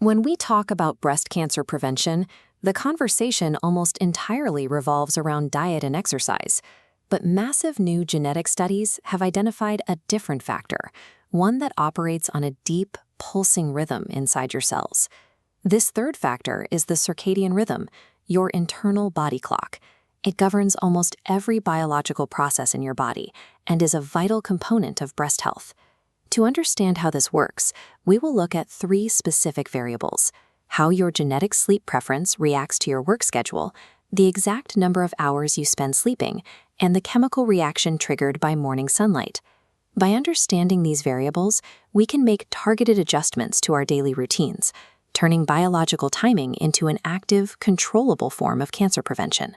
When we talk about breast cancer prevention, the conversation almost entirely revolves around diet and exercise. But massive new genetic studies have identified a different factor, one that operates on a deep, pulsing rhythm inside your cells. This third factor is the circadian rhythm, your internal body clock. It governs almost every biological process in your body and is a vital component of breast health. To understand how this works, we will look at three specific variables: how your genetic sleep preference reacts to your work schedule, the exact number of hours you spend sleeping, and the chemical reaction triggered by morning sunlight. By understanding these variables, we can make targeted adjustments to our daily routines, turning biological timing into an active, controllable form of cancer prevention.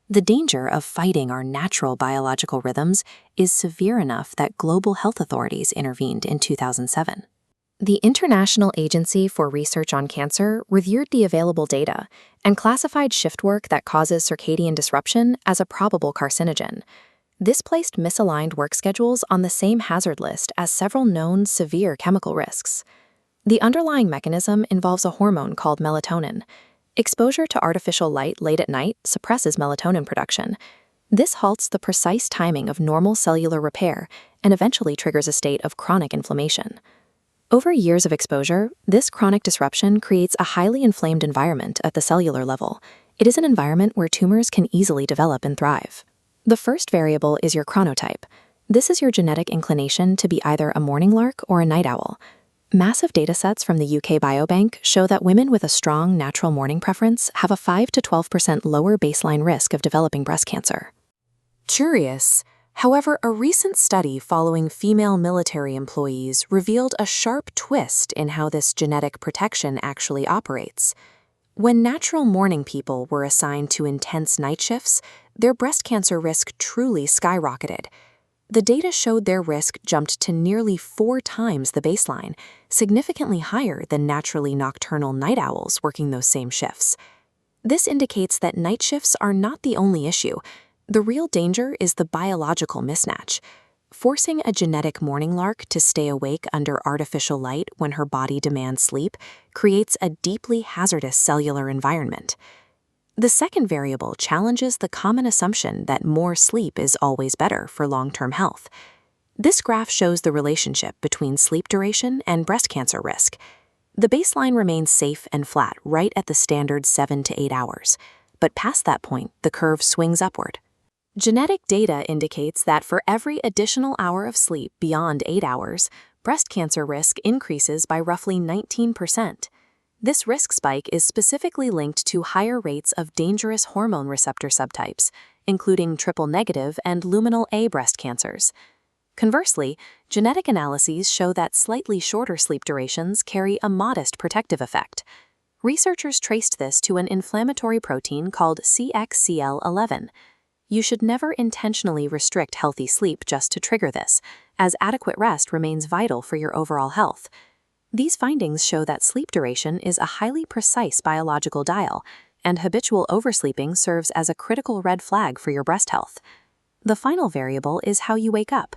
The danger of fighting our natural biological rhythms is severe enough that global health authorities intervened in 2007. The International Agency for Research on Cancer reviewed the available data and classified shift work that causes circadian disruption as a probable carcinogen. This placed misaligned work schedules on the same hazard list as several known severe chemical risks. The underlying mechanism involves a hormone called melatonin. Exposure to artificial light late at night suppresses melatonin production. This halts the precise timing of normal cellular repair and eventually triggers a state of chronic inflammation. Over years of exposure, this chronic disruption creates a highly inflamed environment at the cellular level. It is an environment where tumors can easily develop and thrive. The first variable is your chronotype. This is your genetic inclination to be either a morning lark or a night owl. Massive datasets from the UK Biobank show that women with a strong natural morning preference have a 5 to 12% lower baseline risk of developing breast cancer. Curious. However, a recent study following female military employees revealed a sharp twist in how this genetic protection actually operates. When natural morning people were assigned to intense night shifts, their breast cancer risk truly skyrocketed. The data showed their risk jumped to nearly 4 times the baseline, significantly higher than naturally nocturnal night owls working those same shifts. This indicates that night shifts are not the only issue. The real danger is the biological mismatch. Forcing a genetic morning lark to stay awake under artificial light when her body demands sleep creates a deeply hazardous cellular environment. The second variable challenges the common assumption that more sleep is always better for long-term health. This graph shows the relationship between sleep duration and breast cancer risk. The baseline remains safe and flat right at the standard 7 to 8 hours, but past that point, the curve swings upward. Genetic data indicates that for every additional hour of sleep beyond 8 hours, breast cancer risk increases by roughly 19%. This risk spike is specifically linked to higher rates of dangerous hormone receptor subtypes, including triple-negative and luminal A breast cancers. Conversely, genetic analyses show that slightly shorter sleep durations carry a modest protective effect. Researchers traced this to an inflammatory protein called CXCL11. You should never intentionally restrict healthy sleep just to trigger this, as adequate rest remains vital for your overall health. These findings show that sleep duration is a highly precise biological dial, and habitual oversleeping serves as a critical red flag for your breast health. The final variable is how you wake up.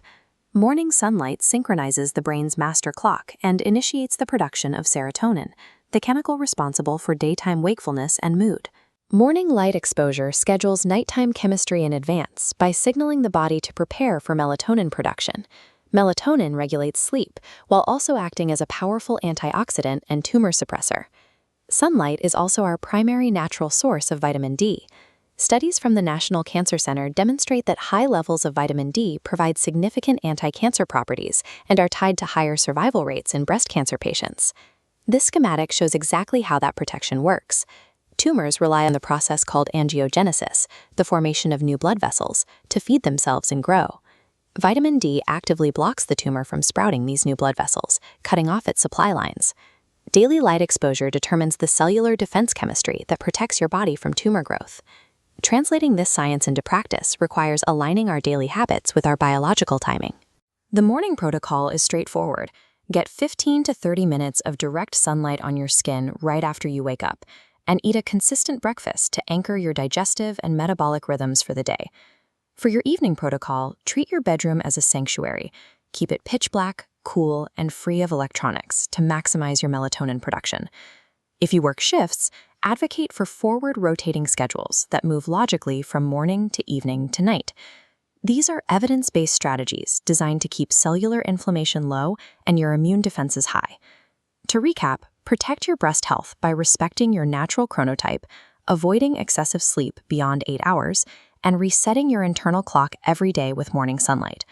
Morning sunlight synchronizes the brain's master clock and initiates the production of serotonin, the chemical responsible for daytime wakefulness and mood. Morning light exposure schedules nighttime chemistry in advance by signaling the body to prepare for melatonin production. Melatonin regulates sleep, while also acting as a powerful antioxidant and tumor suppressor. Sunlight is also our primary natural source of vitamin D. Studies from the National Cancer Center demonstrate that high levels of vitamin D provide significant anti-cancer properties and are tied to higher survival rates in breast cancer patients. This schematic shows exactly how that protection works. Tumors rely on the process called angiogenesis, the formation of new blood vessels, to feed themselves and grow. Vitamin D actively blocks the tumor from sprouting these new blood vessels, cutting off its supply lines. Daily light exposure determines the cellular defense chemistry that protects your body from tumor growth. Translating this science into practice requires aligning our daily habits with our biological timing. The morning protocol is straightforward. Get 15 to 30 minutes of direct sunlight on your skin right after you wake up, and eat a consistent breakfast to anchor your digestive and metabolic rhythms for the day. For your evening protocol, treat your bedroom as a sanctuary. Keep it pitch black, cool, and free of electronics to maximize your melatonin production. If you work shifts, advocate for forward rotating schedules that move logically from morning to evening to night. These are evidence-based strategies designed to keep cellular inflammation low and your immune defenses high. To recap, protect your breast health by respecting your natural chronotype, avoiding excessive sleep beyond 8 hours, and resetting your internal clock every day with morning sunlight.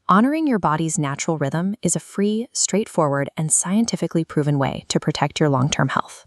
Honoring your body's natural rhythm is a free, straightforward, and scientifically proven way to protect your long-term health.